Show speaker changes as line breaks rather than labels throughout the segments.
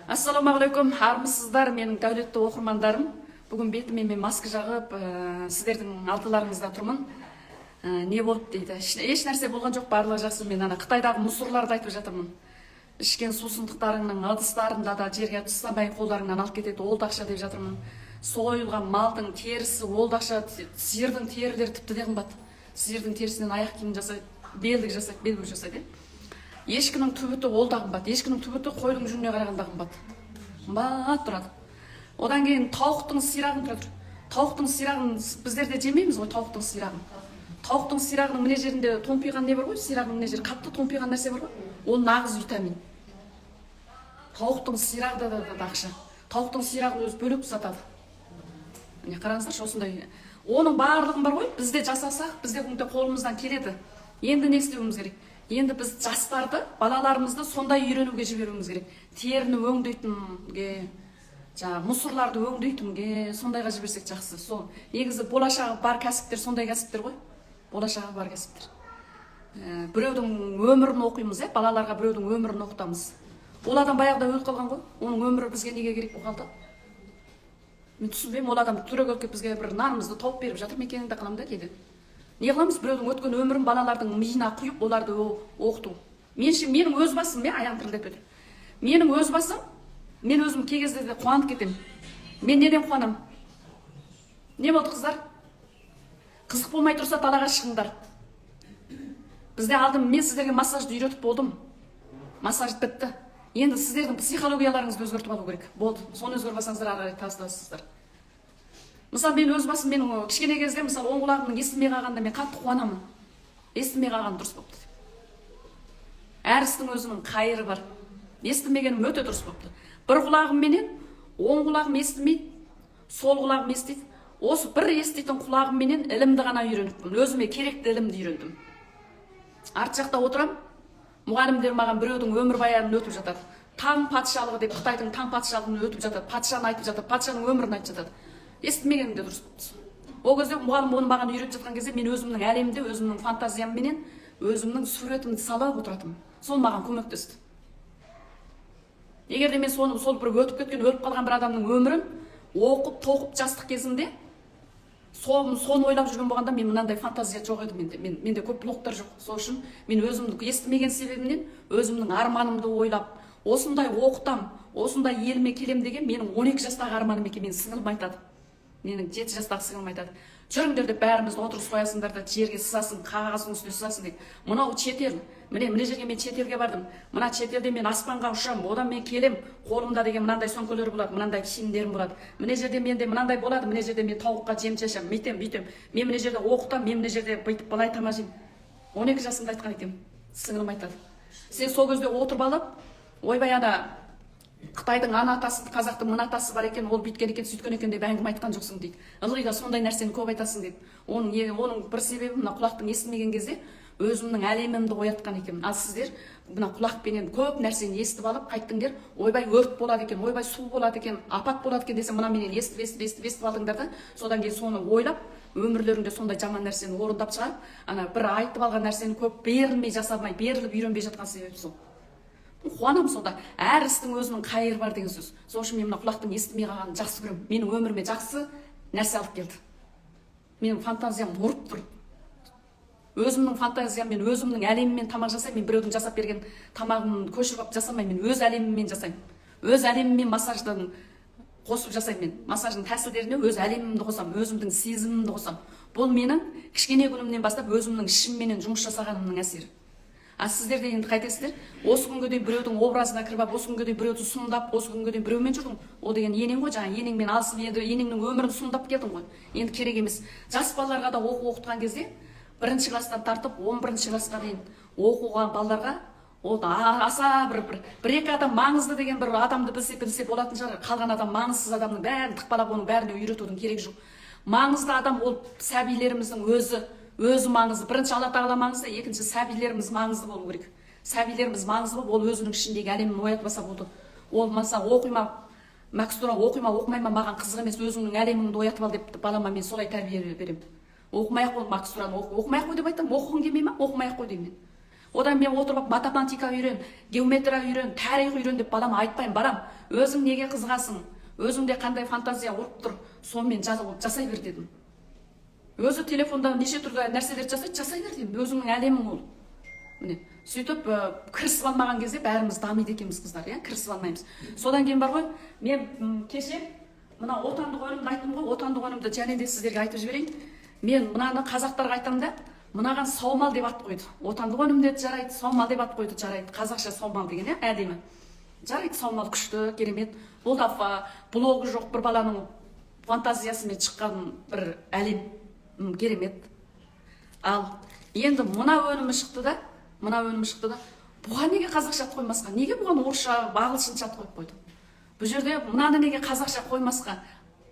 Ассалаумағалейкум, армысыздар менің дәулетті оқырмандарым. Бүгін бетіме мен маска жағып, сіздердің алдыларыңызда тұрмын. Не болып дейді. Еш нәрсе болған жоқ, барлығы жақсы. Мен Қытайдағы мұсырларды айтып жатырмын. Ішкен сусындықтарыңның ыдыстарында да жерге тастамай қолдарыңнан алып кетеді, ол да ақша деп жатырмын. Сойылған малдың терісі, ол да ақша, сиырдың терілері тіпті де қымбат. Сиырдың терісінен аяқ киім жасайды, белдік жасайды, белбеу жасайды. Ешкінің түбіті ол да қымбат. Ешкінің түбіті қойдың жүніне қарағанда қымбат. Қымбат тұрады. Одан кейін тауықтың сирағын тұрады. Тауықтың сирағын біздерде жемейміз ғой, тауықтың сирағын. Тауықтың сирағының міне жерінде томпиған не бар ғой, сирағының міне жері қатты томпиған нәрсе бар ғой. Ол нағыз витамин. Тауықтың сирағы да ақша. Тауықтың сирағын өзі бөлек сатады. Міне қараңыздаршы, осындай. Оның барлығын бар ғой, бізде жасасақ, бізде қолымыздан келеді. Енді не істеуіміз керек? Енді біз жастарды, балаларымызды сондай үйренуге жіберуіміз керек. Теріні өңдейтінге, мұсырларды өңдейтінге, сондайға жіберсек жақсы. Сол негізі болашағы бар кәсіптер сондай кәсіптер ғой. Болашағы бар кәсіптер. Біреудің өмірін оқимыз, балаларға біреудің өмірін оқытамыз. Ол адам баяғыда өліп қалған ғой. Оның өмірі бізге неге керек болғалды? Мен түсінбеймін, ол адам түрегеліп келіп бізге бір нанымызды тауып беріп жатыр ма екенін де қыламын да кейде. Не қыламыз, біреудің өткен өмірін балалардың миына құйып, оларды оқыту. Менің өз басым, аяғым тірілдеп кетті. Менің өз басым, мен өзім кей кезде де қуанып кетемін. Мен неден қуанамын? Не болды қыздар? Қызық болмай тұрса далаға шығыңдар. Бізде алдым, мен сіздерге массажды үйретіп болдым. Массаж бітті. Енді сіздердің психологияларыңызды өзгертіп алу керек. Болды. Соны өзгермесеңіздер ары қарай тастайсыздар. Мысалы, мен өз басым, менің кішкене кезде, мысалы, оң құлағымның естімей қалғанда мен қатты қуанамын. Естімей қалған дұрыс болыпты. Әр істің өзінің қайыры бар. Естімегенім өте дұрыс болыпты. Бір құлағымменен оң құлағым естімейді, сол құлағым естиді. Осы бір еститін құлағымменен ілімді ғана үйреніппін. Өзіме керекті ілімді үйрендім. Арт жақта отырам, мұғалімдер маған біреудің өмірбаянын өтіп жатады. Таң патшалығы деп, Қытайдың таң патшалығын өтіп жатады, патшаны айтып жатады, патшаның өмірін айтып жатады. Естімегенім де дұрыс болды. Ол кезде мұғалім оны маған үйретіп жатқан кезде мен өзімнің әлемде, өзімнің фантазиямменен, өзімнің суретімді салып отыратынмын. Сол маған көмектесті. Егер де мен сол бір өтіп кеткен, өліп қалған бір адамның өмірін оқып, тоқып жастық кезімде соны ойлап жүрген болғанда мен мынандай фантазия жоқ еді менде көп блоктар жоқ. Сол үшін мен өзімді естімеген себебімнен өзімнің арманымды ойлап, осындай оқытам, осындай еліме келем деген менің 12 жастағы арманым екен. Мен сіңілім айтады. Менің 7 жастағы сіңілім айтады. Жүріңдер деп бәрімізді отырғызып қоясыңдар да жерге сызасын, қағаздың үстіне сызасын дейді. Мынау шетел. Міне жерге мен шетелге бардым. Мына шетелде мен аспанға ұшам, одан мен келем. Қолымда деген мынандай сөмкелер болады, мынандай киімдерім болады. Міне жерде менде мынандай болады, міне жерде мен тауыққа жем шашам, бүйтем. Мен міне жерде оқытам, мен міне жерде бүйтіп былай тамажим. 12 жасымда айтқан екен. Сіңілім айтады. Сен сол кезде отырып алып, ойбай Қытайдың ана атасы, қазақтың мына атасы бар екен, ол бүйткен екен, сөйткен екен деп әңгіме айтқан жоқсың дейді. Ылғиға сондай нәрсені көп айтасың дейді. Оның бір себебі мына құлақтың естімеген кезде өзімнің әлемімді оятқан екен. Ал сіздер мына құлақпенен көп нәрсені естіп алып қайттыңдар, ойбай өрт болады екен, ойбай су болады екен, апат болады екен десе, мына менен естіп алдыңдар да, содан кейін соны ойлап, өмірлеріңде сондай жаман нәрсені орындап шығарып, бір айтып алған нәрсені көп берілмей жасамай, беріліп үйренбей жатқан себеп сол. Қуанам сонда. Әр істің өзінің қайыры бар деген сөз. Сол үшін мен мына құлақтың естімей қалғанын жақсы көремін. Менің өміріме жақсы нәрсе алып келді. Менің фантазиям ұрып тұр. Өзімнің фантазияммен, өзімнің әлеміммен тамақ жасаймын. Мен біреудің жасап берген тамағын көшіріп алып жасамаймын. Мен өз әлеміммен жасаймын. Өз әлеміммен массаждан қосып жасаймын мен. Массаждың тәсілдеріне өз әлемімді қосам, өзімдің сезімімді қосам. Бұл менің кішкене күнімнен бастап өзімнің ішімменен жұмыс жасағанымның әсері. Сіздер де енді қайтесіздер? Осы күнге дейін біреудің образына кіріп, осы күнге дейін біреуді сұмдап, осы күнге дейін біреумен жүрдің. Ол деген енең ғой, жаңа енеңмен алысып, енді енеңнің өмірін сұмдап келдің ғой. Енді керек емес. Жас балаларға да оқытқан кезде 1-ші класстан тартып 11-ші классқа дейін оқуған балаларға ол аса бір-екі адам маңызды деген бір адамды білсе болатын шығар. Қалған адам маңызсыз адамның бәрін тықпалап оның бәріне үйретудің керегі жоқ. Маңызды адам ол сәбилеріміздің өзі маңызды. Бірінші Алла Тағала маңызды, екінші сәбилеріміз маңызды болу керек. Сәбилеріміз маңызды болып, ол өзінің ішіндегі әлемін оятпаса болды. Ол маса оқима, Мәкстура оқымайма маған қызық емес, өзіңнің әлеміңді оятып ал деп балама мен солай тәрбие беремін. Оқымай-ақ ол Мәкстураны оқымай-ақ қой деп айтам, оқығың келмей ма? Оқымай-ақ қой деймін мен. Одан мен отырып математика үйрен, геометрия үйрен, тарих үйрен деп балама айтпаймын. Барам, өзің неге қызығасың, өзіңде қандай фантазия ұрып тұр, сонымен жасай бер дедім. Өзі телефонда неше түрлі нәрселер жасай бер дедім. Өзіңнің әлемің ол. Міне, сөйтіп кірісіп алмаған кезде бәріміз дамиды екенбіз қыздар, иә, кірісіп алмаймыз. Содан кейін бар ғой, мен кеше мына отандық өнімді айттым ғой, отандық өнімді және де сіздерге айтып жіберейін. Мен мынаны қазақтарға айтамын да, мынаған саумал деп ат қойды. Отандық өнімде жарайды, саумал деп ат қойды, жарайды. Қазақша саумал деген, иә, әдемі. Жарайды, саумал күшті, керемет. Бұл да блогы жоқ бір баланың фантазиясымен шыққан бір әлем, керемет. Ал енді мына өнімі шықты да, бұған неге қазақша ат қоймасқа? Неге бұған орысша, ағылшынша ат қойып қойды? Бұл жерде мынаны неге қазақша қоймасқа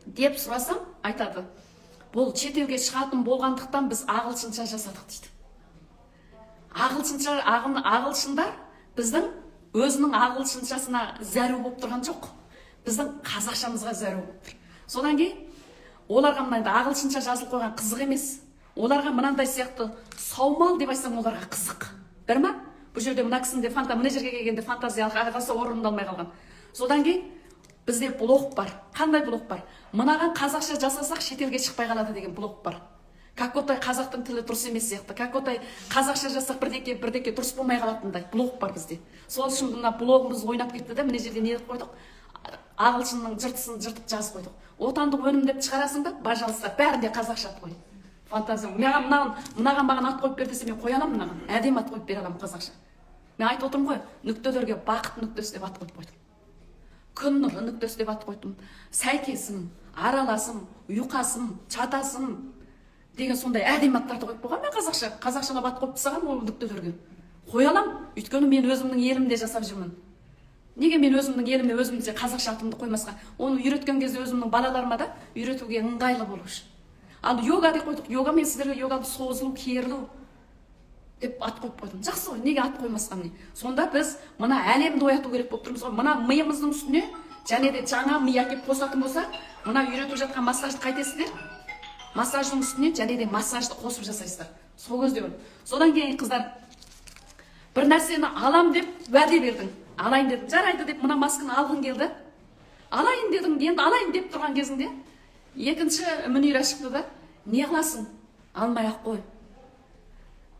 деп сұрасам, айтады. Бұл шетелге шығатын болғандықтан біз ағылшынша жасадық дейді. Ағылшындар біздің өзінің ағылшыншасына зәру болып тұрған жоқ. Біздің қазақшамызға зәру болып тұр. Содан кейін оларға мынандай ағылшынша жазылып қойған қызық емес. Оларға мынандай сияқты саумал деп айтсаң оларға қызық. Бір ма? Бұл жерде мына кісінде мына жерге келгенде фантазиялық ағасы орындалмай қалған. Содан кейін бізде блог бар. Қандай блог бар? Мынаған қазақша жасасақ шетелге шықпай қалады деген блог бар. Какотай қазақтың тілі дұрыс емес сияқты. Какотай қазақша жасақ бірдеке дұрыс болмай қалатындай блог бар бізде. Сол үшін мына блогымыз ойнап кетті да, мына жерде не деп қойдық? Ағылшынның жыртысын жыртып жазып қойдық. Отандық өнім деп шығарасың да, пожалуйста, бәрінде қазақша ат қой. Фантазия. Мынаған маған ат қойып бер десе, мен қоя аламын мынаған. Әдемі ат қойып бере аламын қазақша. Мен айтып отырмын ғой, нүктелерге бақыт нүктесі деп ат қойып қойдым. Күн нұры нүктесі деп ат қойдым. Сәйкесім, араласым, ұйқасым, чатасым деген сондай әдемі аттарды қойып қойған. Мен қазақшалап ат қойып тастағам ол нүктелерге. Қоя аламын, өйткені мен өзімнің елімде жасап жүрмін. Неге мен өзімнің еліме өзімде қазақша атымды қоймасқа? Оны үйреткен кезде өзімнің балаларыма да үйретуге ыңғайлы болу үшін. Ал йога деп қойдық. Йога мен сіздерге йоганы созылу, керілу деп ат қойып қойдым. Жақсы ғой, неге ат қоймасқа міне? Сонда біз мына әлемді ояту керек болып тұрмыз ғой. Мына миымыздың үстіне және де жаңа ми әкеп қосатын болса, мына үйретіп жатқан массажды қайтесіздер? Массаждың үстіне және де массажды қосып жасайсыздар. Сол кезде бол. Содан кейін қыздар бір нәрсені алам деп уәде бердің. Алайын дедім. Жарайды деп мына масканы алғың келді. Алайын дедің, енді алайын деп тұрған кезінде екінші Мүнира шықты да, не қыласың? Алмай ақ қой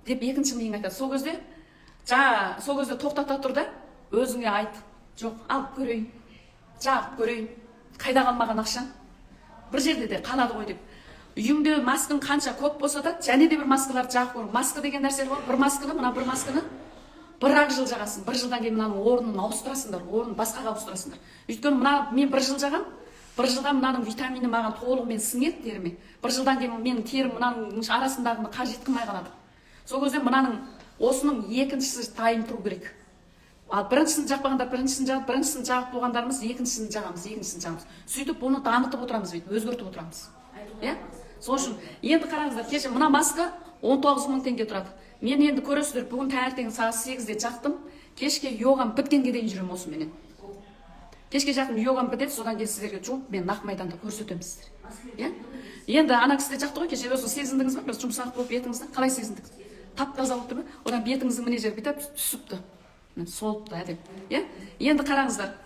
деп екінші миың айтады. Сол кезде тоқтата тұр да, өзіңе айт. Жоқ, алып көрейін, жағып көрейін. Қайда қалмаған ақша? Бір жерде де қалады ғой деп. Үйіңде маскың қанша көп болса да, және де бір маскаларды жағып көр. Маска деген нәрсе бар. Бір масканы бір-ақ жыл жағасың. Бір жылдан кейін мынаның орнын ауыстырасыңдар, орнын басқаға ауыстырасыңдар. Өйткені мен бір жыл жағам, бір жылда мынаның витамині маған толығымен сіңеді теріме. Бір жылдан кейін менің терім мынаның арасындағыны қажет қылмай қалады. Сол кезде мынаның осының екіншісі тайым тұру керек. Ал біріншісін жақпағандар біріншісін жағып болғандарымыз екіншісін жағамыз. Сөйтіп бұны дамытып отырамыз, өзгертіп отырамыз. Иә? Сол үшін енді қараңыздар, кеше мына маска 19.000 теңге тұрады. Мен енді көресіздер, бүгін таңертең сағат 8-де жақтым. Кешке йогам біткенге дейін жүремін осыменен. Кешке жақын йогам бітеді, содан кейін сіздерге жуып, мен нақ майданда көрсетемін сіздер. Иә? Енді ана кісі де жақты ғой, кеше өзі сезіндіңіз бе? Біз жұмсақ болып бетіңізді қалай сезіндіңіз? Тап-таза болып тұр ма? Одан бетіңіздің міне жер бүйтіп түсіпті. Солыпты әдеп. Иә? Енді қараңыздар.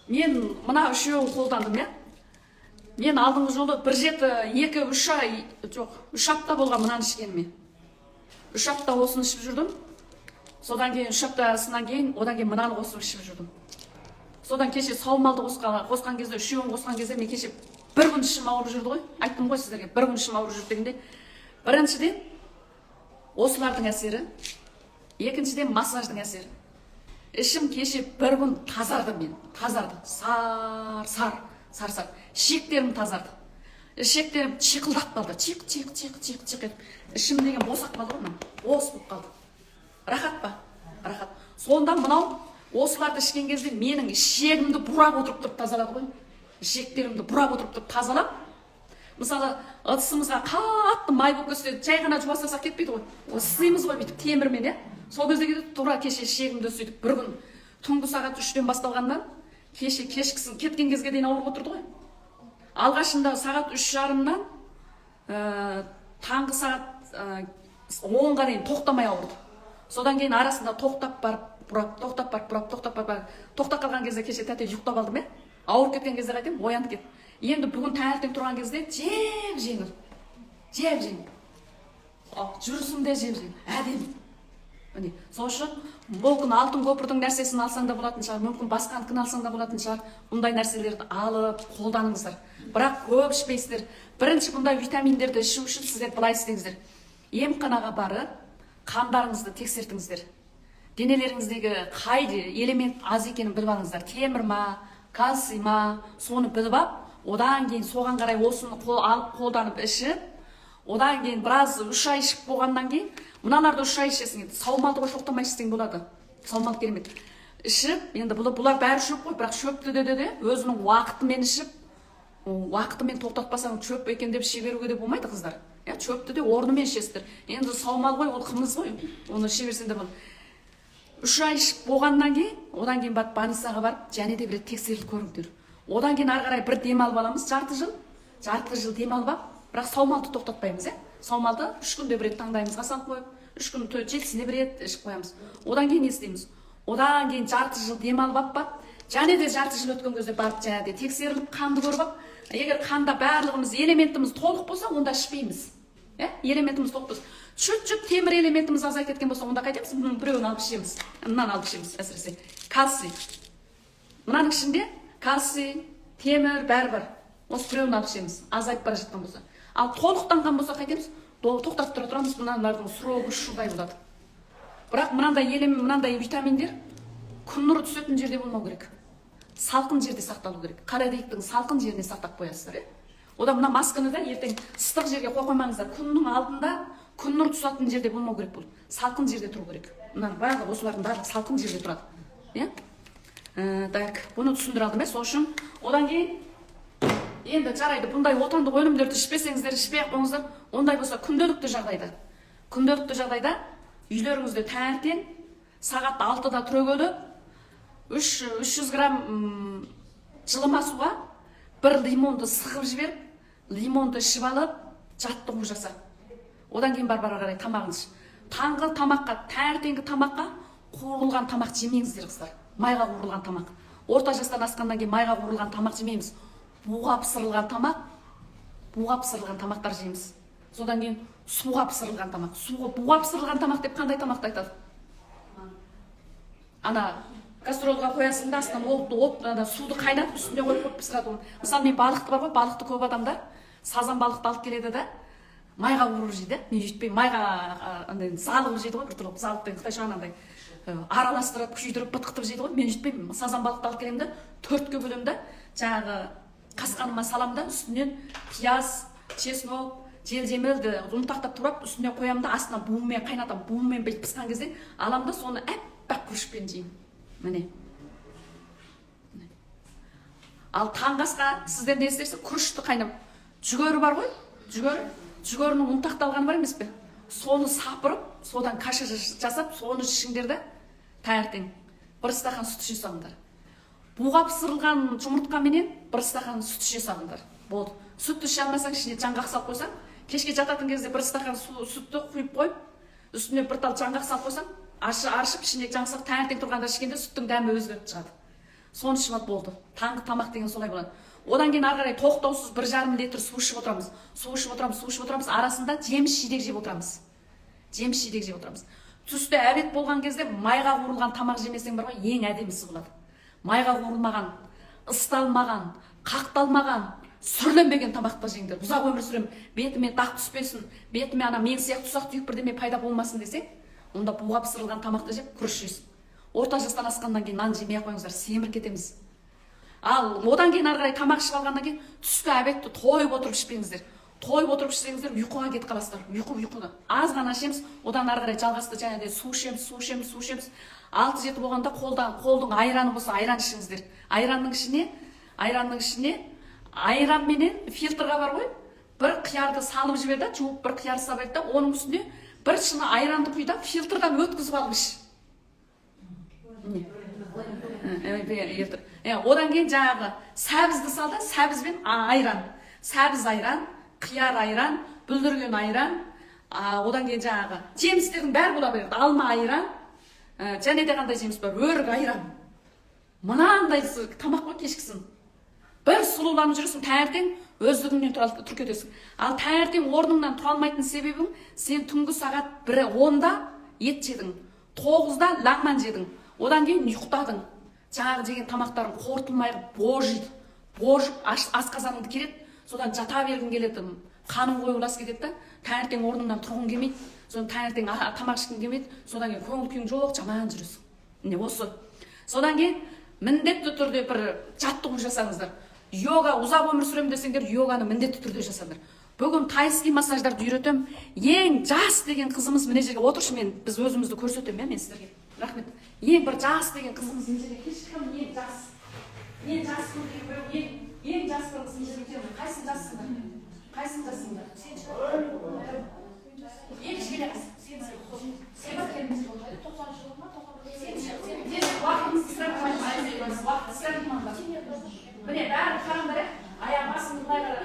Мен мына үшеуін қолдандым, иә? Мен алдыңғы жолы бір жеті, 3 апта болған мынаны ішкеніме. 3 апта осыны ішіп жүрдім. Содан кейін 3 аптасынан кейін, одан кейін мынаны қосып ішіп жүрдім. Содан кеше саумалды қосқан кезде, үшеуін қосқан кезде мен кеше бір күн ішім ауырып жүрді ғой. Айттым ғой сіздерге, бір күн ішім ауырып жүрді дегенде. Біріншіден осылардың әсері, екіншіден массаждың әсері. Ішім кеше бір күн тазарды мен. Тазарды. Сар. Ішектерім тазарды. Ішектерім чиқылдап қалды. Чиқ. Ішім деген босап қалды ғой. Бос болып қалды. Рахат па? Рахат. Сонда мынау осыларды ішкен кезде менің ішегімді бұрап отырып тұрып тазалады ғой. Ішектерімді бұрап отырып тұрып тазалап. Мысалы, ыдысымызға қатты май болып кетсе, жай ғана жуасақ кетпейді ғой. Сыймыз ғой бүйтіп темірмен, иә? Сол кезде тура кеше ішегімді сөйтіп бір күн түнгі сағат 3-тен басталғаннан кеше кешкісін кеткен кезге дейін ауырып отырды ғой. Алғашында сағат 3:30-нан таңғы сағат 10-ға дейін тоқтамай ауырды. Содан кейін арасында тоқтап барып бұрап, тоқтап барып бұрап, тоқтап барып. Тоқтап қалған кезде кеше тәте ұйықтап алдым, ауырып кеткен кезде қайтем, оянып кет. Енді бүгін таңертең тұрған кезде жеп жеңіл. Жеп жеңіл. Жүрісімде жеп жеңіл. Әдемі. Міне, сол үшін бұл күн алтын көпірдің нәрсесін алсаң да болатын шығар, мүмкін басқаныкін алсаң да болатын шығар. Бұндай нәрселерді алып, қолданыңыздар. Бірақ көп ішпейсіздер. Бірінші бұндай витаминдерді ішу үшін сіздер былай істеңіздер. Емханаға барып, қандарыңызды тексертіңіздер. Денелеріңіздегі қай элемент аз екенін біліп алыңыздар. Темір ма, кальций ма, соны біліп алып, одан кейін соған қарай осыны алып қолданып ішіп, одан кейін біраз 3 ай ішіп болғаннан кейін, мыналарды 3 ай ішесің, саумалды қой тоқтамай ішсең болады. Саумал керемет. Ішіп, енді бұлар бәрі шөп қой, бірақ шөпті де өзінің уақытымен ішіп, уақытымен тоқтатпасаң шөп екен деп іше беруге де болмайды, қыздар. Шөпті де орнымен ішесіздер. Енді саумал ғой, ол қымыз ғой, оны іше берсең де болады. 3 ай ішіп болғаннан кейін, одан кейін барып больницаға барып, және де бір тексеріліп көріңдер. Одан кейін ары қарай бір дем алып аламыз, жарты жыл дем алып алып, бірақ саумалды тоқтатпаймыз, Саумалды 3 күнде бір рет таңдайымызға салып қойып, 3 күн жетісіне бір рет ішіп қоямыз. Одан кейін не істейміз? Одан кейін жарты жыл дем алып алып, және де жарты жыл өткен кезде барып, және де тексеріліп, қанды көріп алып, егер қанда барлығымыз элементіміз толық болса, онда ішпейміз. Элементіміз толық болса. Чүт-чүт темір элементіміз азайып кеткен болса, онда қайтеміз? Біреуін алып ішеміз. Мынаны алып ішеміз, әсіресе. Кальций. Мынаның ішінде кальций, темір бәрі бар. Осы біреуін алып ішеміз. Азайып бара жатқан болса. Ал толықтанған болса қайтеміз? Тоқтатып тұрамыз, мыналардың срогы 3 жылдай болады. Бірақ мынандай витаминдер күн нұры түсетін жерде болмау керек. Салқын жерде сақталу керек. Қарадайықтың салқын жеріне сақтап қоясыздар, Одан мына масканы да ертең ыстық жерге қоймаңыздар. Күннің алдында күн нұры түсетін жерде болмау керек бұл. Салқын жерде тұру керек. Мынаның барлығы, осылардың барлығы салқын жерде тұрады. Так, бұны түсіндіре алдым, сол үшін. Одан кейін енді жарайды, бұндай отандық өнімдерді ішпесеңіздер, ішпей ақ қойыңыздар. Ондай болса күнделікті жағдайда үйлеріңізде таңертең сағат 6-да түрегеліп 300 грамм жылыма суға бір лимонды сығып жіберіп, лимонды ішіп алып, жаттығу жаса. Одан кейін ары қарай тамағыңыз. Таңғы тамаққа, таңертеңгі тамаққа қуырылған тамақ жемеңіздер, қыздар. Майға қуырылған тамақ. Орта жастан асқаннан кейін майға қуырылған тамақ жемейміз. Буға пісірілген тамақтар жейміз. Содан кейін суға пісірілген тамақ. Буға пісірілген тамақ деп қандай тамақты айтады? Ана кастролға қоясың да, астынан суды қайнатып үстіне қойып пісіреді. Мысалы, мен балықты бар ғой, балықты көп адамдар сазан балықты алып келеді да, майға қуырып жейді. Мен жетпеймін, майға залығып жейді ғой, бір түрлі залықпен қытайша анандай араластырып, күйдіріп, бытқытып жейді ғой. Мен жетпеймін. Сазан балықты алып келемін да, 4-ке бөлемін да, жаңағы қасқаныма салам да, үстінен пияз, чеснок, жемелді ұнтақтап турап, үстіне қоямын да, астына буымен қайнатам. Буымен бүйтіп піскен кезде алам да, соны әппақ күрішпен жеймін. Міне. Ал таңғы асқа сіздер не істерсіз? Күрішті қайнап. Жүгері бар ғой? Жүгерінің ұнтақталғаны бар емес пе? Соны сапырып, содан каша жасап, соны ішіңдер де таңертең 1 стақан сүт іше салыңдар. Буға пісірілген жұмыртқа менен 1 стақан сүт іше салыңдар. Болды. Сүтті іше алмасаң, ішіне жаңғақ салып қойсаң, кешке жататын кезде 1 стақан сүтті құйып қойып, үстіне бір тал жаңғақ салып қойсаң, аршып, ішіне жаңғақ таңертең тұрғанда ішкенде сүттің дәмі өзгеріп шығады. Соны ішіп алып болды. Таңғы тамақ деген солай болады. Одан кейін ары қарай тоқтаусыз 1,5 литр су ішіп отырамыз. Арасында жеміс-жидек жеп отырамыз. Түсте обед болған кезде майға қуырылған тамақ жемесең бар ғой, ең әдемісі болады. Майға қуырылмаған, ысталмаған, қақталмаған, сүрленбеген тамақты жеңдер. Ұзақ өмір сүрем, бетіме дақ түспесін, бетіме мен сияқты ұсақ түйек бірдеме пайда болмасын десең, онда буға пісірілген тамақты жеп күріш жейсің. Орта жастан асқаннан кейін нан жемей қойыңыздар, семір кетеміз. Ал одан кейін ары қарай тамақ ішіп алғаннан кейін түскі обедті тойып отырып ішпеңіздер. Тойып отырып ішсеңіздер, ұйқыға кетіп қаласыздар. Ұйқыда. Аз ғана ішеміз, одан ары қарай жалғасты және де су ішеміз. 6-7 болғанда қолдың айраны болса, айран ішіңіздер. Айранның ішіне айран менен фильтрға бар ғой, бір қиярды салып жіберді, жуып бір қияр салып да, оның үстіне бір шыны айранды құйда фильтрдан өткізіп алып іш. Одан кейін жаңағы сәбізді салда, сәбіз бен айран. Сәбіз айран, қияр айран, бүлдірген айран, Одан кейін жаңағы жемістердің бәрі бола береді. Алма айран, және де қандай жеміс бар, өрік айран. Мынандай тамақ қой кешкісін. Бір сұлуланып жүрсің, таңертең өздігіңнен тұрып кетесің. Ал таңертең орныңнан тұра алмайтын себебің, сен түнгі сағат 10-да ет жедің, 9-да лағман жедің, одан кейін ұйықтадың. Жаңағы жеген тамақтарың қорытылмай божиды. Божып асқазаныңды келеді, содан жата бергің келеді, қаның қойылас кетеді, таңертең орныңнан тұрғың келмейді, содан таңертең тамақ ішкің келмейді, содан кейін көңіл күйің жоқ, жаман жүресің. Міне осы. Содан кейін міндетті түрде бір жаттығу жасаңыздар. Йога, ұзақ өмір сүремін десеңдер, йоганы міндетті түрде жасаңдар. Бүгін тайский массаждарды үйретем. Ең жас деген қызымыз міне жерге отыршы, біз өзімізді көрсетемін, мен сіздерге. Рахмет. Ең бір жас деген қызымыз міне жерге кешкім, ең жас. Ең жас көрген, ең жас бір қызым жерге. Қайсын жассыңдар? Қайсын жассыңдар? Ең кішкене қыз. Сен бар келіңіз болды. 90 жыл ма? 90 уақытыңызды сұрап уақытты міне бәрін қараңдар, аяқ басымды былай қарап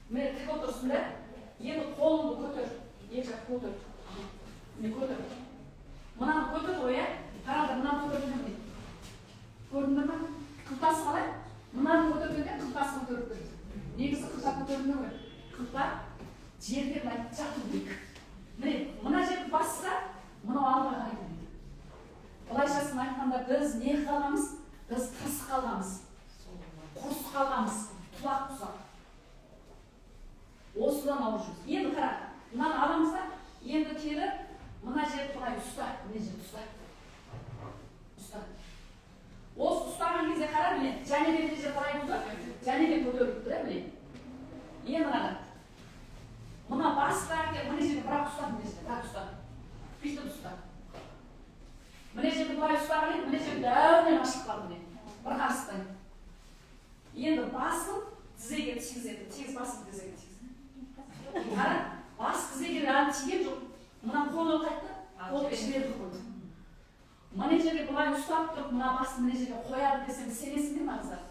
міне тік отырсын да, енді қолыңды көтер, екі жақ көтер. Міне көтер. Мынаны көтер ғой, қараңдар, мынаны көтергенде. Көрдіңдер ме? Қылтасы қалай? Мынаны көтергенде қылтасы көтеріп. Негізі қылта көтергенде ғой. Қылта жерге былай жату керек. Міне, мына жерді басса, мынау алға қарайды. Былайшасын айтқанда біз не қалғамыз? Біз тырыс қалғамыз. Құрыс қалғамыз. Тұлақ тұсақ. Осыдан ауыр жүрміз. Енді қара, мынаны аламыз да, енді келіп, мына жерді былай ұста. Мына жерді ұста. Ұста. Осы ұстаған кезде қара, міне, және де мына жерді былай ұста, және де көтеріп тұр, міне. Енді қара. Мына басқа әкел, мына жерді бірақ ұста, мына жерді бірақ ұста. Бүйтіп ұста. Мына жерді былай ұстаған, мына жерді дәуінен ашық қалды, міне. Бір қарыспай. Енді басын тізеге тигізеді, тегіз басын тізеге тигізеді. Қара, бас тізеге әлі тиген жоқ. Мына қолы қайтты, қолы ішмеді қойды. Мына жерге былай ұстап тұрып, мына басын мына жерге қояды десем, сенесіңдер ме қыздар?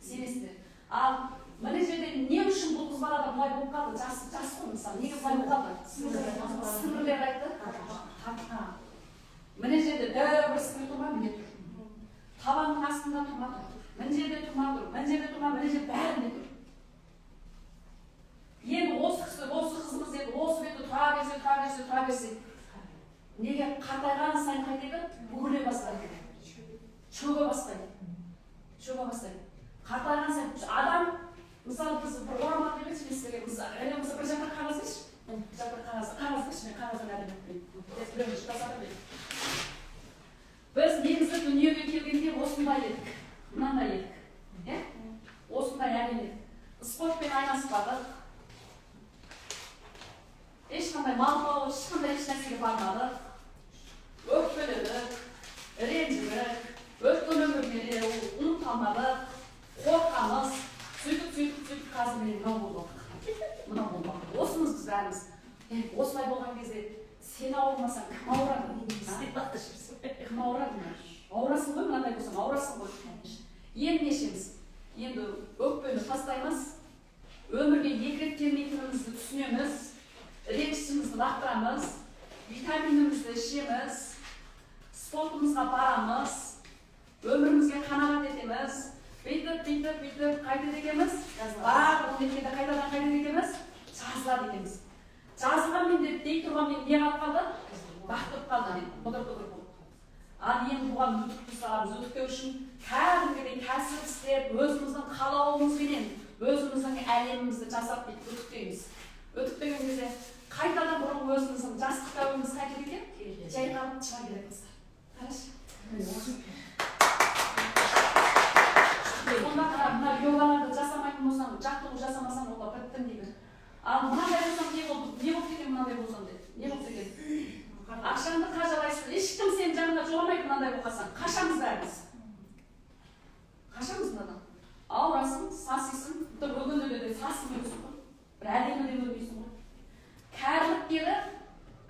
Сенесіңдер. Ал мына жерде не үшін бұл қыз балада былай болып қалды? Жас қой мысалы, неге былай болып қалды? Сіңірлер айтты. Мына жерде бір сіңір тұрма, міне тұр. Табанның астында тұрма тұр. Мына жерде тұрма тұр, мына жерде тұрма, мына жерде бәрінде тұр. Енді осы қызымыз енді осы беті тұра берсе. Неге қартайған сайын қайтеді? Бүгіле бастайды. Шөге бастайды. Қартайған сайын адам, мысалы біз бір орамал деп сіздерге, біз бір жапырақ қағаз берші. Қағаз берші, мен қағазын әдемі. Біз негізі дүниеге келгенде осындай едік. Мынандай едік. Осындай әдемі едік. Спортпен айнаспадық. Ешқандай мал ешқандай еш нәрсеге бармадық. Өкпеледік, ренжідік, өткен өмірге ұмыталмадық, қорқамыз, сөйтіп қазір мен мынау болдық. Осымыз біз бәріміз. Осылай болған кезде сен ауырмасаң кім ауырады? Кім ауырады? Ауырасың ғой, мынандай болсаң ауырасың ғой. Енді нешеміз? Енді өкпені тастаймыз, өмірге екі рет келмейтінімізді түсінеміз. Ренішімізді лақтырамыз, витаминімізді ішеміз, спортымызға барамыз, өмірімізге қанағат етеміз, бүйтіп қайтеді екенбіз, барлық неткенде қайтадан қайтеді екенбіз, жазылады екенбіз. Жазылғанмен де дей тұрғанмен не қалды? Бақтырып қалды, бұдыр-бұдыр болды. Ал енді бұған үтікті саламыз, үтіктеу үшін кәдімгідей кәсіп істеп, өзіміздің қалауымызбенен, өзіміздің әлемімізді жасап үтіктейміз. Өтіктеген кезде қайтадан бұрын өзіміздің жастықта өміріміз қайтеді екен, жайғалып шыға керек қыздар. Қарашы. Сонда қара, мына йогаларды жасамайтын болсам, жаттығу жасамасам, олар біттім дейді. Ал мынандай болсам не болды екен мынандай болсам деді. Не болды екен? Ақшаңды қажалайсың, ешкім сен жанына жоламайды мынандай болғасан. Қашамыз бәріміз. Қашамыз мынадан. Ауырасың, сасисың, өлгенде де сасың өлесің ғой. Бір әдемі де өлмейсің ғой. Кәрілік келіп,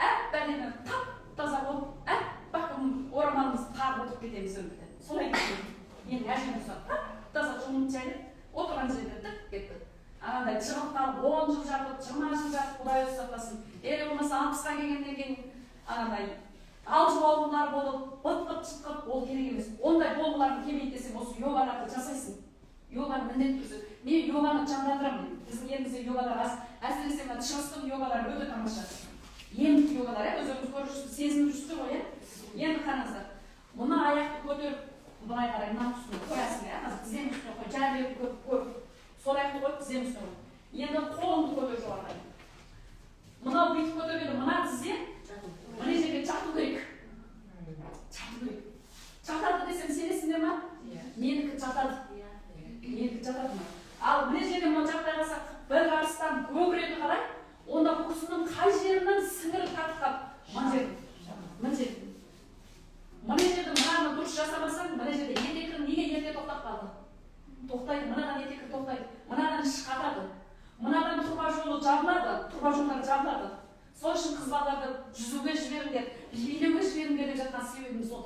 әп-әдемі тап-таза болып, әп-бақ орамалымызды тағып отырып кетеміз өмірде. Солай кетеміз. Енді әжем болса, тап-таза жұмын жайлы, 20 жыл Құдай өзі сақтасын. Ері болмаса 60-қа келгеннен кейін анандай алжып аурулар болып, быт-быт шытқып, ол керек емес. Ондай болғыларың келмейді десем, осы йогаларды жасайсың. Йоганы міндетті түрде. Мен йоганы жандандырамын. Біздің елімізде йогалар аз. Әсіресе мына шығыстық йогалар өте тамаша. Емдік йогалар, өздеріңіз көріп жүрсіз, сезініп жүрсіздер ғой, енді қараңыздар. Мына аяқты көтеріп, былай қарай мына үстіне қоясың, тізенің үстіне қой, жайлап көп. Сол аяқты қойып тізенің үстіне қой. Енді қолыңды көтер жоғарыға. Мынау бүйтіп көтергенде мына тізе мына жерге жату керек. Жатады десем сенесіңдер ма? Менікі жатады. Ал мына жерге мына жатпай қалсақ, бір қарыстан көкірегі қалай, онда бұл кісінің қай жерінен сіңіріп тартып мына жерден. Мына жерде мынаны дұрыс жасамасаң, мына жерде етекің неге ерте тоқтап қалды? Тоқтайды, мынадан етекің тоқтайды, мынадан іш қатады. Мынадан тұрба жолы жабылады, тұрба жолдары жабылады. Сол үшін қыз балаларды жүзуге жіберіңдер, билеуге жіберіңдер деп жатқан себебім сол.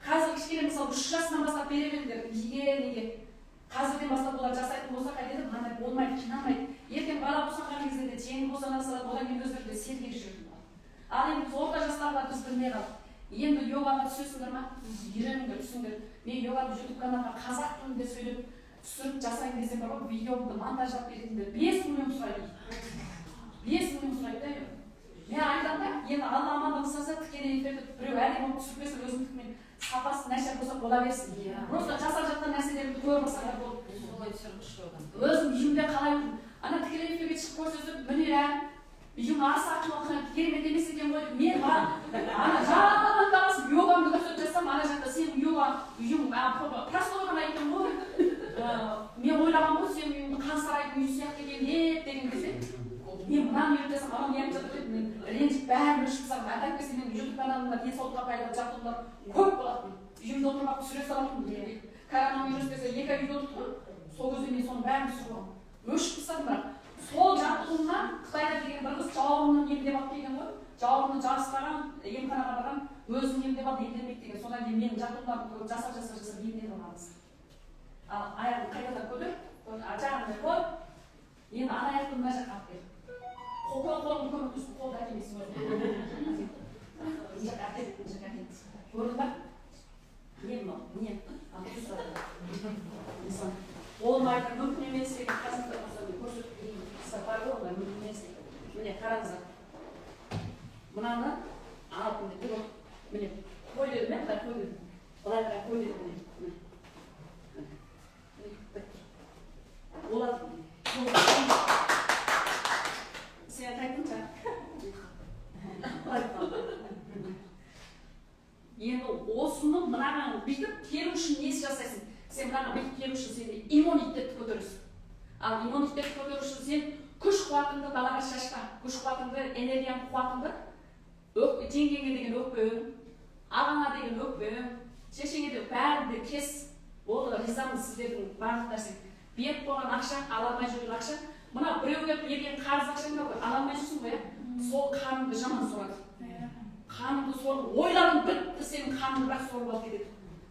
Қазір кішкене мысалы 3 жасынан бастап бере беріңдер, неге? Қазірден бастап олар жасайтын болса қайтеді, мынандай болмайды, қинамайды. Ертең бала босанған кезде де жеңіл босана салады, одан кейін өздері де сергек жүреді. Ал енді орта жастағылар біз білмей қалдық. Енді йогаға түсесіңдер ма? Үйреніңдер, түсіңдер. Мен йоганы YouTube каналға қазақ тілінде сөйлеп түсіріп жасайын десем бар ғой, видеомды монтаждап беретіндер 5 миллион сұрайды. 5 миллион сұрайды да. Мен айтамын да, енді Алла амандық жасаса, тікелей эфирді біреу әлем болып түсірмесе өзімдікімен сапасы нашар болса бола берсін. Просто жасап жатқан нәрселерді көріп алсаңдар болды. Өзім үйімде қалай ана тікелей эфирге шығып көрсетіп, міне үйім аса керемет емес екен ғой. Мен ана жаман дауыс йогамды көрсетіп жатсам, ана жақта сенің үйің простой ғана екен ғой. Мен ойлағам ғой, сенің үйіңді Қансарайдың үйі сияқты екен деген кезде. Мен мынаны үйретіп жатсам, анам неғып жатыр деп, мен ренжіп бәрін өшіп салам. Айтайын десе мен YouTube каналымда денсаулыққа пайдалы жаттығулар көп болатын. Үйімде отырмақ түсіре салатынмын. Коронавирус десе 2 ай үйде отырдық қой. Сол кезде мен соның бәрін түсірдім. Өшіп тастадым бірақ. Сол жаттығуымнан Қытайда деген бір қыз жауырынын емдеп алып келген ғой. Жауырыны жабыстырған, емханаға барған, өзін емдеп алып емделмек деген. Содан кейін менің жаттығуларымды жасап емдеп аламыз. Ал аяғын қайтадан көтер, жағында қой. Енді ана аяқты мына жаққа алып кел. Қолын көмектесіп, қолды әкелмейсің өзің. Мына жаққа әкел. Көрдің ба? Не мынау? Не? Болмайды, мүмкін емес деген қазір көрсетіп дейін. Бар ғой, онда мүмкін емес деген. Міне, қараңыздар. Мынаны алып, міне, қой дедім, былай қой дедім. Былай қарай қой дедім, міне. Олар сен қайттың жа? Енді осыны мынаған бүйтіп келу үшін несі жасайсың? Сен мынаған бүйтіп келу үшін сен иммунитетті көтересің. Ал иммунитетті көтеру үшін сен күш қуатыңды далаға шашқа, күш қуатыңды, энергияның қуатыңды жеңгеңе деген өкпең, ағаңа деген өкпең, шешеңе де бәрін де кес. Болды, ризамын сіздердің барлық нәрсең. Беріп қойған ақша, ала алмай жүрген ақша. Мына біреуге берген қарыз ақшаң бар ғой, ала алмай жүрсің ғой, сол қаныңды жаман сорады. Қаныңды сорып, ойларың бітті, сенің қаныңды бірақ сорып алып кетеді.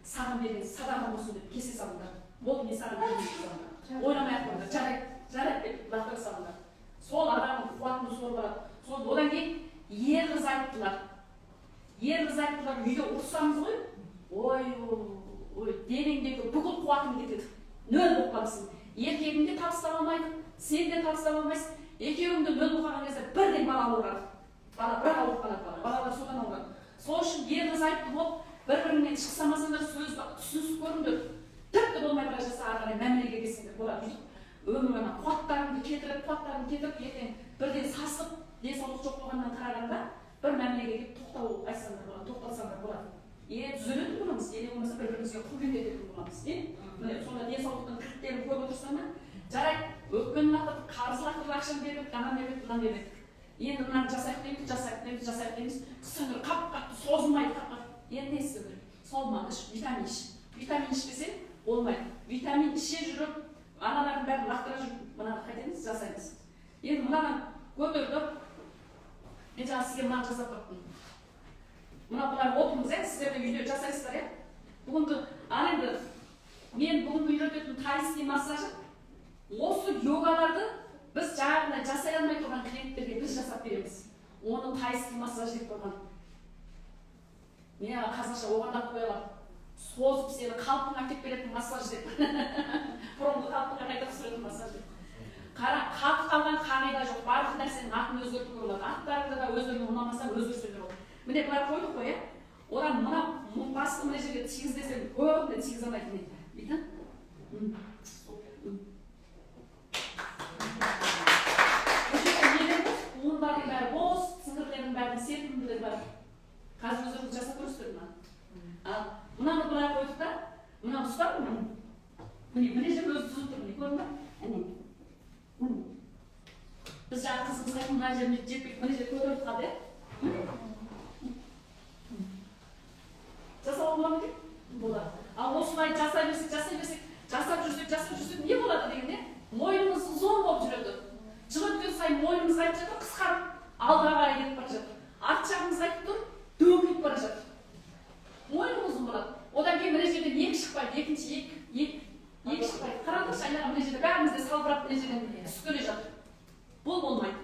Саған берген садақа болсын деп кесе салыңдар. Болды, мен саған берген салыңдар. Ойламай-ақ қойыңдар, жарайды деп лақтыра салыңдар. Сол адамның қуатын сорып алады. Сол одан кейін ерлі зайыптылар. Ерлі зайыптылар үйде ұрсамыз ғой, ой, денеңдегі бүкіл қуатың кетеді. Нөл болып қаласың. Еркегіңде табыстап алмайды, сен де табыстап алмайсың. Екеуіңді нөл болған кезде бірден бала ауырады. Бала бір ауырып қалады, балалар содан ауырады. Сол үшін ерлі зайыпты болып, бір-біріңмен шықсамасаңдар сөз түсінісіп көріңдер. Тіпті болмай бара жаса ары қарай мәмілеге келсеңдер болады. Өміріне қуаттарыңды кетіріп, ертең бірден сасып, денсаулық жоқ болғаннан қарағанда бір мәмілеге келіп тоқталсаңдар болады. Түзелетін боламыз, ене болмаса бір-бірімізге құрмет ететін боламыз. Сонда денсаулықтың кіріктерін көріп отырсам, жарайды, өкпені лақтырып, қарыз лақтырып, ақшаны беріп, ана беріп, мына беріп. Енді мынаны жасайық дейміз, сіңір қап-қатты созылмайды, қап-қатты. Енді не істеу керек? Солманы іш, витамин іш. Витамин ішпесең болмайды. Витамин іше жүріп, аналардың бәрін лақтыра жүріп, мынаны қайтеміз, жасаймыз. Енді мынаны көтердік, мен жаңа сізге мынаны жасап қойыппын. Мына бұлар отырмыз, сіздер де үйде жасайсыздар, бүгінгі, ал енді мен бүгінгі үйрететін тайский массажы осы йогаларды Біз жаңағындай жасай алмай тұрған клиенттерге біз жасап береміз. Оның тайский массаж деп тұрған. Мен қазақша оған да қоя аламын. Созып сені қалпыңа әкеп беретін массаж деп. Бұрынғы қалпыңа қайта түсіретін массаж деп. Қара, қатып қалған қағида жоқ. Барлық нәрсенің атын өзгертуге болады. Аттарыңды да өздеріңе ұнамаса өзгертуге болады. Міне былай қойдық қой, иә? Одан мына басты мына жерге тигіз десем, көбіне тигіз алмайтын дейді. Бүйтін? Буындардың бәрі бос, сіңірлердің бәрінің серпімділігі бар. Қазір өздеріңіз жасап көрсетеді ма? Мынаны былай қойдық та, мынаны ұстап, міне жер өзі түзіп тұр, көрдің ба? Біз жаңа қызымызға мына жеріне жетпейді, мына жер көтеріп қалды, жасауға болады ма? Болады. Ал осылай жасай берсек, жасап жүрсек, не болады деген не? Мойнымыз ұзын болып жүреді. Жыл өткен сайын мойнымыз қайтып жатыр, қысқарып, алға қарай кетіп бара жатыр. Арт жағымыз қайтып тұр, дөңгелеп бара жатыр. Мойнымыз ұзын болады. Одан кейін мына жерден екі шықпайды, екінші екі шықпайды. Қараңызшы, айнаға мына жерде бәрімізде салбырап мына жерден түскеле жатыр. Бұл болмайды.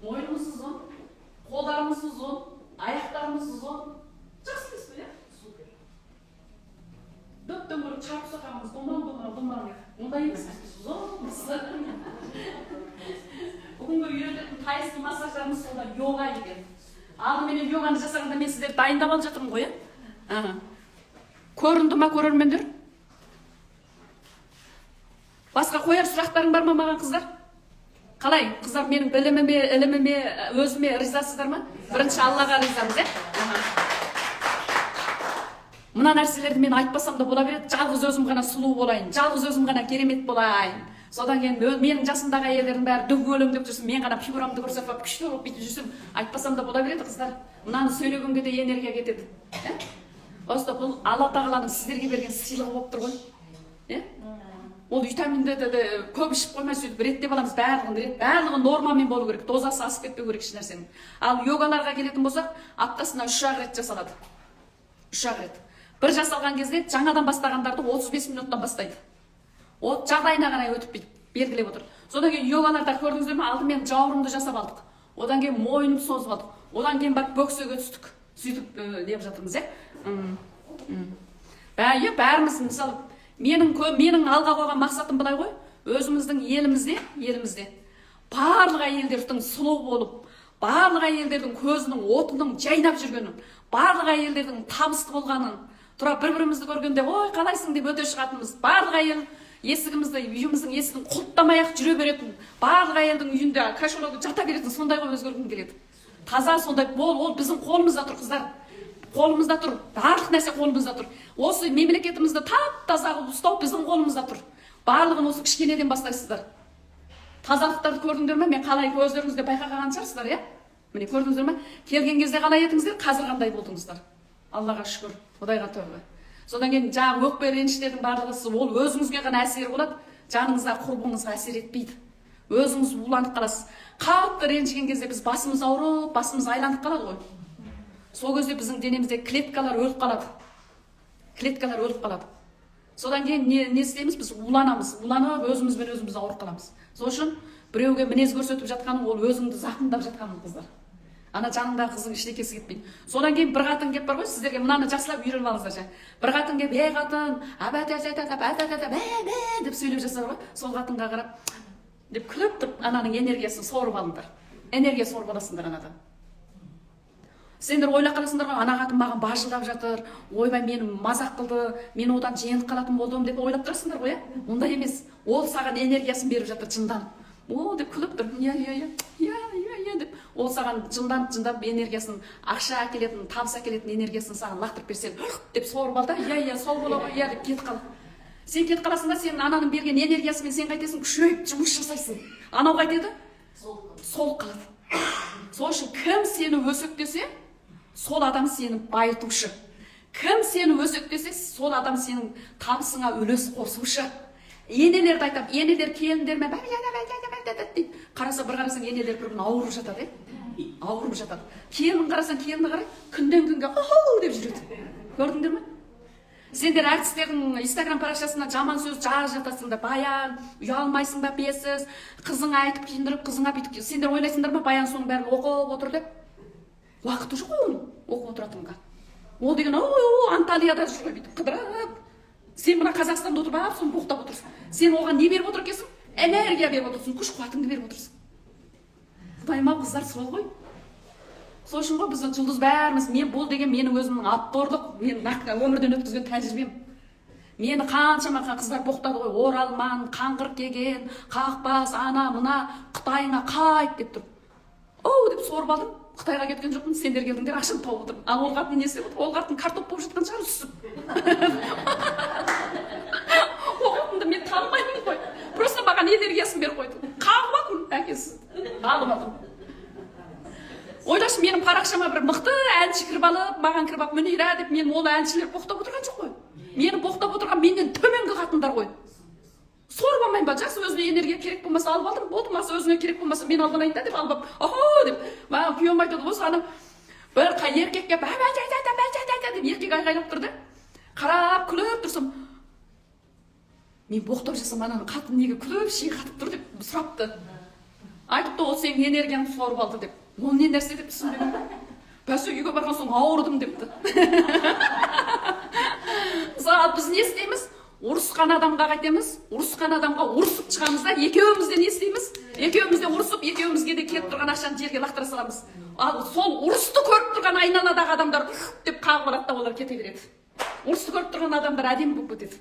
Мойнымыз ұзын, қолдарымыз ұзын, аяқтарымыз ұзын. Жақсы емес пе, иә? Супер. Дөп-дөңгелек чарп соқамыз, домалаң. Ондай емес. Бүгінгі үйрететін тайский массаждарымыз сонда йога екен. Алдыменен йоганы жасағанда мен сіздерді дайындап алып жатырмын ғой, иә? Көрінді ма көрермендер? Басқа қояр сұрақтарың бар ма маған қыздар? Қалай? Қыздар менің біліміме, іліміме, өзіме ризасыздар ма? Бірінші Аллаға ризамыз, иә? Мына нәрселерді мен айтпасам да бола береді. Жалғыз өзім ғана сұлу болайын, жалғыз өзім ғана керемет болайын. Содан кейін менің жасымдағы әйелдердің бәрі дөңгелеңдеп жүрсін, мен ғана фигурамды көрсетіп күшті болып бүйтіп жүрсем, айтпасам да бола береді қыздар. Мынаны сөйлегенге де энергия кетеді. Осы бұл Алла тағаланың сіздерге берген сыйлығы болып тұр ғой. Ол витаминді көп ішіп қоймай сөйтіп реттеп аламыз, барлығы нормамен болу керек, дозасы асып кетпеу керек еш нәрсенің. Ал йогаларға келетін болсақ, аптасына 3-ақ рет жасалады. 3-ақ рет. Бір жасалған кезде жаңадан бастағандарды 35 минуттан бастайды. Ол жағдайына қарай өтіп бүйтіп белгілеп отыр. Содан кейін йогаларда көрдіңіздер ме, алдымен жауырынды жасап алдық. Одан кейін мойнымды созып алдық. Одан кейін барып бөксеге түстік. Сөйтіп деп жатырмыз, бәріміз мысалы менің алға қойған мақсатым былай ғой, өзіміздің елімізде барлық әйелдердің сұлу болып, барлық әйелдердің көзінің отының жайнап жүргенін, барлық әйелдердің табысты болғанын, тұра бір-бірімізді көргенде, ой, қалайсың деп өте шығатынымыз, барлық әйел үйіміздің есігін құлттамай-ақ жүре беретін, барлық әйелдің үйінде кашолода жата беретін, сондай қылып өзгергім келеді. Таза сондай ол біздің қолымызда тұр, қыздар. Қолымызда тұр, барлық нәрсе қолымызда тұр. Осы мемлекетімізді тап-таза қылып ұстау біздің қолымызда тұр. Барлығын осы кішкенеден бастайсыздар. Тазалықтарды көрдіңдер ме? Мен қалай көздеріңізде байқаған шығарсыздар, иә? Міне көрдіңіздер ме? Келген кезде қалай едіңіздер, қазір қандай болдыңыздар. Аллаға шүкір, Құдайға тәуба. Содан кейін жаңағы өкпе реніштердің барлығы ол өзіңізге ғана әсер болады, жаныңызға, құрбыңызға әсер етпейді. Өзіңіз уланып қаласыз. Қатты ренжіген кезде біз басымыз ауырып, басымыз айланып қалады ғой. Сол кезде біздің денемізде клеткалар өліп қалады. Содан кейін не істейміз? Біз уланамыз. Уланып өзімізбен өзіміз ауырып қаламыз. Сол үшін біреуге мінез көрсетіп жатқаның ол өзіңді зақымдап жатқаның қыздар. Ана жаныңдағы қыздың ештеңесі кетпейді. Содан кейін бір қатын кеп бар ғой, сіздерге мынаны жақсылап үйреніп алыңыздар. Бір қатын кеп, ей қатын, деп сөйлеп жатса ғой, сол қатынға қарап деп күліп тұрып, ананың энергиясын сорып алыңдар. Энергия сорып аласыңдар анадан. Сендер ойлап қаласыңдар ғой, ана қатын маған бажылдап жатыр, ойбай мені мазақ қылды, мен одан жеңіліп қалатын болдым деп ойлап тұрасыңдар ғой, ондай емес. Ол саған энергиясын беріп жатыр жынданып. О деп күліп тұр, иә деп. Ол саған жынданып энергиясын, ақша әкелетін, табыс әкелетін энергиясын саған лақтырып берсең, деп сорып ал да, иә, сол бола ғой, иә деп кетіп қал. Сен кетіп қаласың да, сенің ананың берген энергиясымен сен қайтесің, күшейіп жұмыс жасайсың. Анау қайтеді? Сол қалады. Сол үшін кім сені өсектесе, сол адам сені байытушы. Кім сені өсектесе, сол адам сенің табысыңа үлес қосушы. Енелерді айтам, енелер келіндермен дейді. Бір қарасаң енелер бір күн ауырып жатады, ауырып жатады. Келін қарасаң, келінді қарай, күнден күнге деп жүреді. Көрдіңдер ме? Сендер әртістердің инстаграм парақшасына жаман сөз жазып жатасыңдар. Баян, ұялмайсың ба бесіз, қызыңа айтып киіндіріп, қызыңа бүйтіп. Сендер ойлайсыңдар ма, Баян соның бәрін оқып отыр деп? Уақыты жоқ оның оқып отыратынға. Ол деген Анталияда жүр ғой бүйтіп қыдырып. Сен мына Қазақстанда отырып алып, соны боқтап отырсың. Сен оған не беріп отыр екенсің? Энергия беріп отырсың, күш қуатыңды беріп отырсың. Құдайым-ау, қыздар сол ғой. Сол үшін ғой біз жұлдыз бәріміз, мен бұл деген менің өзімнің апторлық, мен өмірден өткізген тәжірибем. Мені қаншама қыздар боқтады ғой, оралман, қаңғыр келген, қақпас, ана, мына, Қытайыңа қайт деп тұр. Оу деп сорып алдым. Қытайға кеткен жоқпын, сендер келдіңдер, ақшаны тауып отырмын. Ал ол қатын не істеп отыр? Ол қатын картоп болып жатқан шығар үсіп. Оғытынды мен танымаймын ғой. Просто маған энергиясын беріп қойды. Қағып ақын әкесі. Алып алдым. Ойлашы, менің парақшама бір мықты әнші кіріп алып, маған кіріп алып, Мүнира деп, мен ол әншілер боқтап отырған жоқ қой. Мені боқтап отырған менен төменгі қатындар ғой. Сорып алмайын ба, жақсы өзіне энергия керек болмаса алып алдым, болды, маса өзіне керек болмаса мен алғанайын да деп алып, охо деп, маған күйеуім айтады, осы ана бір еркекке деп еркек айғайлап тұрды. Қарап, күліп тұрсам, мен боқтап жасам, ананы қатын неге күліп, қатып тұр деп сұрапты. Айтыпты, ол сенің энергияны сорып алды деп. Ол не нәрсе деп түсінбедім. Бәсі үйге барған соң ауырдым депті. Мысалы, біз не істейміз? Ұрысқан адамға қайтеміз, ұрысқан адамға ұрысып шығамыз да, екеуіміз де не істейміз? Екеуіміз де ұрысып, екеуімізге де келіп тұрған ақшаны жерге лақтыра саламыз. Ал сол ұрысты көріп тұрған айналадағы адамдар деп қағып алады да олар кете береді. Ұрысты көріп тұрған адамдар әдемі болып кетеді.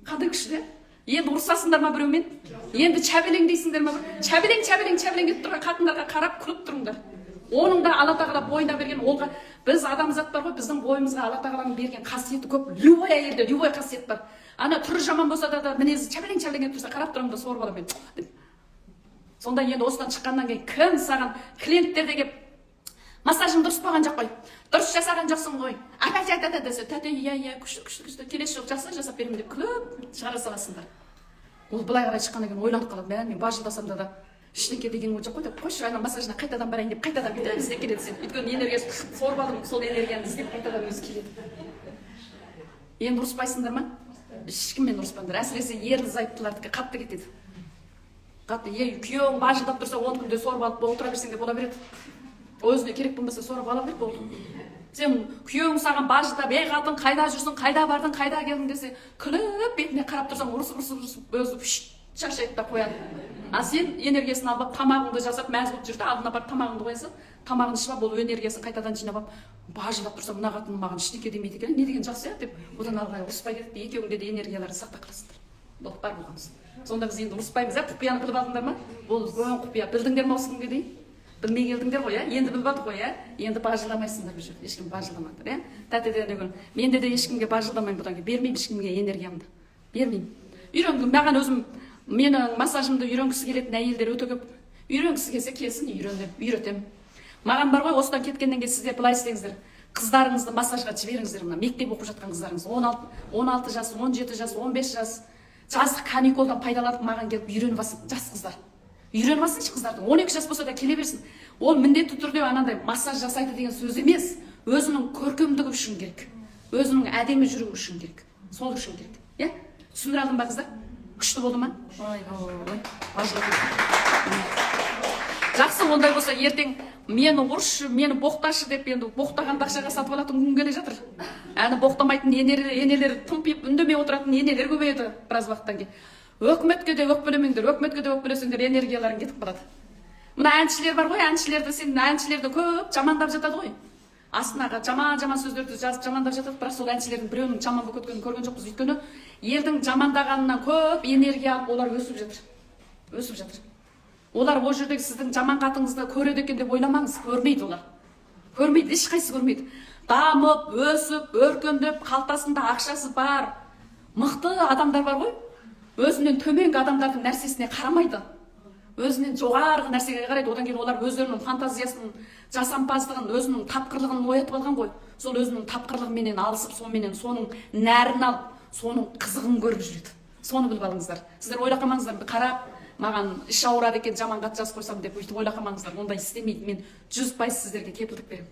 Қандай күшті? Енді ұрсасыңдар ма біреумен? Енді чәбелең дейсіңдер ма? Чәбелең кетіп тұрған қатындарға қарап күліп тұрыңдар. Оның да Алла тағала бойына берген, олға біз адамзат бар ғой, біздің бойымызға Алла тағаланың берген қасиеті көп. Любой әйелде любой қасиет бар. Ана түрі жаман болса да мінезі чәбелең етіп тұрса қарап тұрыңдар, сорып аламын мен. Сонда енді осыдан шыққаннан кейін кім саған клиенттер де келіп, массажың дұрыс болған жоқ қой, дұрыс жасаған жоқсың ғой, опять айтады десе, тәте, иә, күшті, келесі жолы жасап беремін деп күліп шығара саласыңдар. Ол былай қарай шыққаннан кейін ойланып қалады, мен бажылдасам да ештеңке деген жоқ қой деп, қойшы ана массажына қайтадан барайын деп, қайтадан іздеп келеді сен. Өйткені энергиясын сорып алдым, сол энергияны іздеп қайтадан өзі келеді. Енді ұрыспайсыңдар ма? Ешкіммен ұрыспаңдар, әсіресе ерлі зайыптылардікі қатты кетеді. Қатты, күйеуің бажылдап тұрса, 10 күнде сорып алып отыра берсең де бола береді. Өзіне керек болмаса сорып ала бер, болды. Сен күйеуің саған бажылдап, қатын қайда жүрсің, қайда бардың, қайда келдің десе, күліп бетіне қарап тұрсаң, ұрысып өзі шашайды да қояды. А сен энергиясын алып, тамағыңды жасап, мәз болып жүрді, алдына барып тамағыңды қоясың, тамағын ішіп алып, ол энергиясын қайтадан жинап алып, бажылдап тұрса, мына қатын маған ештеңе демейді екен, не деген жақсы деп, одан алға ұрыспай кетіп, екеуіңде де энергияларды сақтап қаласыңдар. Болып бар болғаныз. Сонда біз енді ұрыспаймыз, құпияны біліп алдыңдар ма? Ол құпия. Білдіңдер ме осы күнге дейін? Білмей келдіңдер ғой, енді біліп алдық қой, енді бажылдамайсыңдар бұл жерде, ешкім бажылдамаңдар, тәтеден деген. Менде де ешкімге бажылдамаймын, бұдан кейін бермеймін ешкімге энергиямды. Бермеймін. Үйрендім, маған өзім менің массажымды үйренгісі келетін әйелдер өте көп. Үйренгісі келсе келсін, үйретемін. Маған бар ғой, осыдан кеткеннен кейін сіздер былай істеңіздер. Қыздарыңызды массажға жіберіңіздер, мына мектеп оқып жатқан қыздарыңыз, 16 жас, 17 жас, 15 жас, жаздық каникулдан пайдаланып маған келіп үйреніп алсын, жас қыздар. Үйреніп алсыншы қыздардың, 12 жас болса да келе берсін. Ол міндетті түрде анандай массаж жасайды деген сөз емес, өзінің көркемдігі үшін керек, өзінің әдемі жүруі үшін керек, сол үшін керек. Түсіндіре алдым ба қыздар? Күшті болды ма? Жақсы, ондай болса ертең мені ұршы, мені боқташы деп, енді боқтағанды ақшаға сатып алатын күн келе жатыр. Әні боқтамайтын енелер тымпиып үндемей отыратын енелер көбейеді біраз уақыттан кейін. Өкіметке де өкпелемеңдер, өкіметке де өкпелесеңдер, энергияларың кетіп қалады. Мына әншілер бар ғой, әншілерді көп жамандап жатады ғой. Астынаға жаман сөздерді жазып жамандап жатады, бірақ сол әншілердің біреуінің жаман болып кеткенін көрген жоқпыз. Өйткені елдің жамандағанынан көп энергия алып олар өсіп жатыр. Олар ол жердегі сіздің жаман қатыңызды көреді екен деп ойламаңыз, көрмейді олар. Көрмейді, ешқайсысы көрмейді. Дамып, өсіп, өркендеп, қалтасында ақшасы бар, мықты адамдар бар ғой. Өзінен төменгі адамдардың нәрсесіне қарамайды. Өзінен жоғарғы нәрсеге қарайды. Одан кейін олар өздерінің фантазиясының, жасампаздығын, өзінің тапқырлығын оятып алған ғой. Сол өзінің тапқырлығыменен алысып, соның нәрін алып, соның қызығын көріп жүреді. Соны біліп алыңыздар. Сіздер ойлақамаңыздар, қарап, маған іш ауырады екен, жаман хат жазып қойсам деп өйтіп ойлақамаңыздар. Ондай істемейді. Мен 100% сіздерге кепілдік беремін.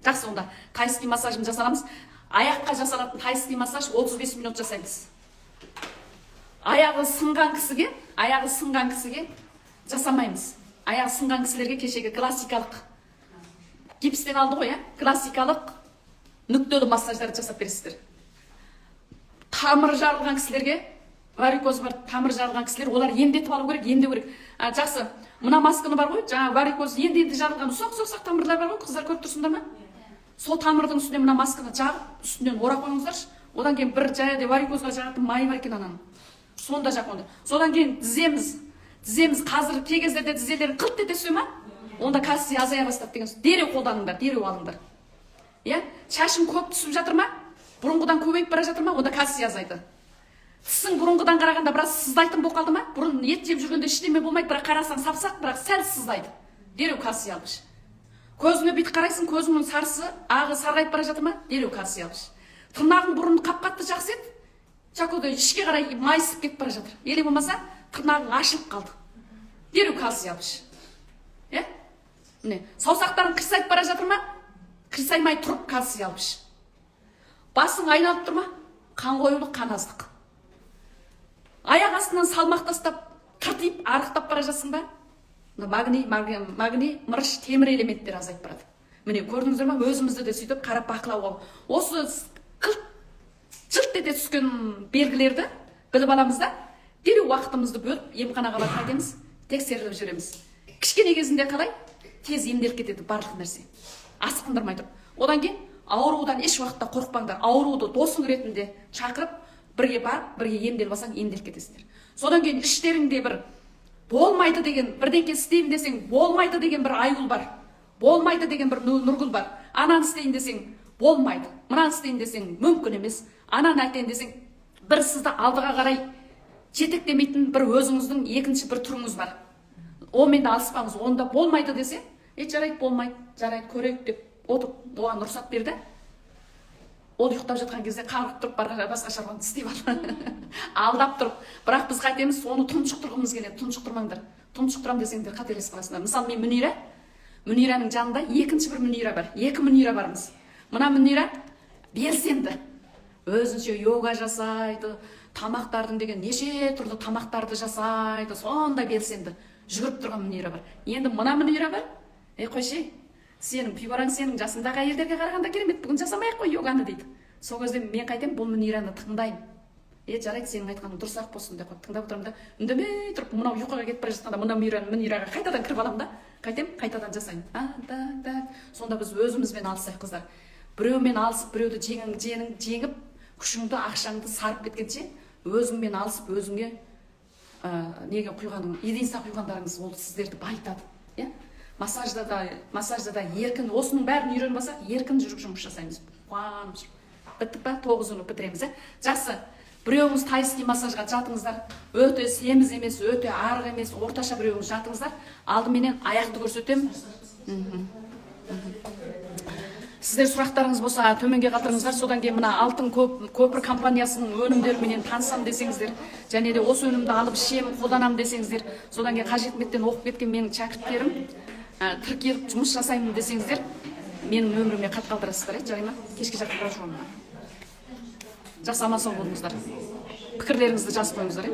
Жақсы, онда қайсы массажын жасағанбыз. Аяққа жасалатын тайский массаж 35 минут жасаймыз. Аяғы сынған кісіге жасамаймыз. Аяғы сынған кісілерге кешегі классикалық гипстен алды ғой, классикалық нүктелі массаждар жасап бересіздер. Тамыр жарылған кісілерге, варикоз бар, тамыр жарылған кісілер, олар емдетіп алу керек, емдеу керек. Жақсы, мына масканы бар ғой, жаңа варикоз енді жарылған ұсақ тамырлар бар ғой, қыздар көріп тұрсыңдар ма? Сол тамырдың үстіне мына масканы жағып, үстінен орап қойыңыздаршы. Одан кейін бір жаяде варикозға жағатын май бар екен ананың. Сонда жақ онда. Содан кейін тіземіз қазір кей кездерде тізелері қылт ете түседі ма? Онда кальций азая бастады деген сөз. Дереу қолданыңдар, дереу алыңдар. Иә? Шашың көп түсіп жатыр ма? Бұрынғыдан көбейіп бара жатыр ма? Онда кальций азайды. Тісің бұрынғыдан қарағанда біраз сыздайтын болып қалды ма? Бұрын ет жеп жүргенде ештеме болмайды, бірақ қарасаң сап-сақ, бірақ сәл сыздайды. Дереу кальций алғыш. Көзіңе бүйтіп қарайсың, көзіңнің сарысы, ағы сарғайып бара жатыр ма? Дереу кальций алғыш. Тырнағың бұрын қап-қатты жақсы еді. Чакода ішке қарай майысып кетіп бара жатыр. Еле болмаса, тырнағың ашылып қалды. Дереу кальций алғыш. Е? Міне, саусақтарың қырсайып бара жатыр ма? Қырсаймай тұрып кальций алғыш. Басың айналып тұр ма? Қан қоюлық, қан аздық. Аяқ астынан салмақ тастап, тыртиып, арықтап бара жатсың ба? Магний, мырыш, темір элементтер азайып барады. Міне, көрдіңіздер ма? Өзімізді де сөйтіп қарап бақылауға. Осы жылт ете түскен белгілерді біліп аламыз да, дереу уақытымызды бөліп, емханаға барып қайтеміз, тексеріліп жүреміз. Кішкене кезінде қалай? Тез емделіп кетеді барлық нәрсе. Асқындырмай тұрып. Одан кейін аурудан еш уақытта қорықпаңдар. Ауруды досың ретінде шақырып, бірге барып, бірге емделіп алсаң, емделіп кетесіңдер. Содан кейін іштеріңде бір болмайды деген, бірдеңке істеймін десең, болмайды деген бір айгүл бар. Болмайды деген бір нұргүл бар. Ананы істейін десең, болмайды. Мынаны істейін десең, мүмкін емес. Ананы айтайын десең, бір сізді алдыға қарай жетектемейтін бір өзіңіздің екінші бір түріңіз бар. Онымен де алыспаңыз. Онда болмайды десе, жарайды, болмайды, жарайды, көрейік деп отырып, оған рұқсат берді. Ол ұйықтап жатқан кезде қарғып тұрып, басқа шаруаны істеп алды. Алдап тұрып. Бірақ біз қайтеміз, оны тұншықтырғымыз келеді. Тұншықтырмаңдар. Тұншықтырам десеңдер қателесіп қаласыңдар. Мысалы, мен Мүнираның жанында екінші бір Мүнира бар. Екі Мүнира бармыз. Мына Мүнира белсенді. Өзінше йога жасайды, тамақтардың деген неше түрлі тамақтарды жасайды, сондай белсенді. Жүгіріп тұрған Мүнира бар. Енді мына Мүнира бар. Қойшы, сенің пибараң сенің жасындағы әйелдерге қарағанда керемет, бүгін жасамай-ақ қой йоганы дейді. Сол кезде мен қайтем, бұл Мүнираны тыңдаймын. Жарайды, сенің айтқаның дұрыс-ақ болсын деп тыңдап отырамын да, үндемей тұрып, мынау ұйқыға кетіп бара жатқанда мына Мүнираға қайтадан кіріп аламын да, қайтадан жасаймын. Сонда біз өзімізбен алысайық, қыздар. Біреумен алысып, біреуді жеңіп, күшіңді, ақшаңды сарып кеткенше, өзіңмен алысып, өзіңе неге құйғаның, единса құйғандарыңыз ол сіздерді байытады. Массажда да еркін, осының бәрін үйреніп алсақ, еркін жүріп жұмыс жасаймыз. Қуанып жүріп. Біттік па? 9-ны бітіреміз. Жақсы. Біреуіңіз тайский массажға жатыңыздар. Өте семіз емес, өте арық емес, орташа біреуіңіз жатыңыздар. Алдыменен аяқты көрсетемін. Сіздер сұрақтарыңыз болса, төменге қалдырыңыздар. Содан кейін мына Алтын көпір компаниясының өнімдеріменен танысам десеңіздер, және де осы өнімді алып ішем, қолданам десеңіздер, содан кейін қажет мектептен оқып кеткен менің шәкірттерім тіркеліп жұмыс жасаймын десеңіздер, менің нөміріме хат қалдырасыздар, жарай ма? Кешке жақын бара жүремін. Жақсы, аман сау болыңыздар. Пікірлеріңізді жазып қойыңыздар.